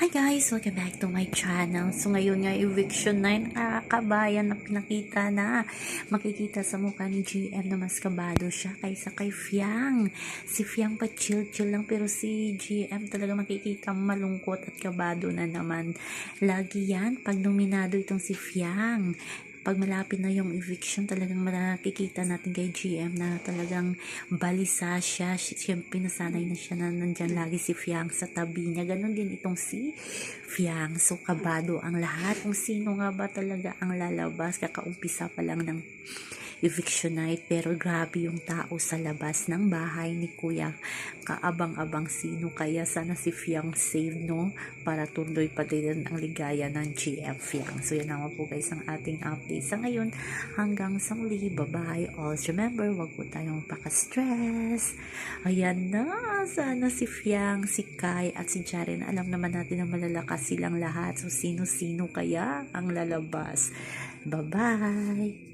Hi guys! Welcome back to my channel. So ngayon nga eviction na yung nakakabayan na pinakita na makikita sa mukha ni GM na mas kabado siya kaysa kay Fiang. Si Fiang pa chill-chill lang pero si GM talaga makikita malungkot at kabado na naman. Lagi yan pag nominado itong si Fiang. Pag malapit na yung eviction, talagang makikita natin kay GM na talagang balisa siya. Siyempre, nasanay na siya na nandyan lagi si Fiang sa tabi niya. Ganon din itong si Fiang. So, kabado ang lahat. Kung sino nga ba talaga ang lalabas, kakaumpisa pa lang ng eviction night, pero grabe yung tao sa labas ng bahay ni Kuya. Kaabang-abang sino kaya, sana si Fiang save, no? Para tuloy pa din ang ligaya ng GM Fiang. So yan naman po guys ang ating update sa ngayon. Hanggang sa muli, bye-bye. Always remember, wag po tayong paka-stress. Ayan na, sana si Fiang, si Kai at si Jaren, alam naman natin na malalakas silang lahat. So sino-sino kaya ang lalabas? Bye-bye!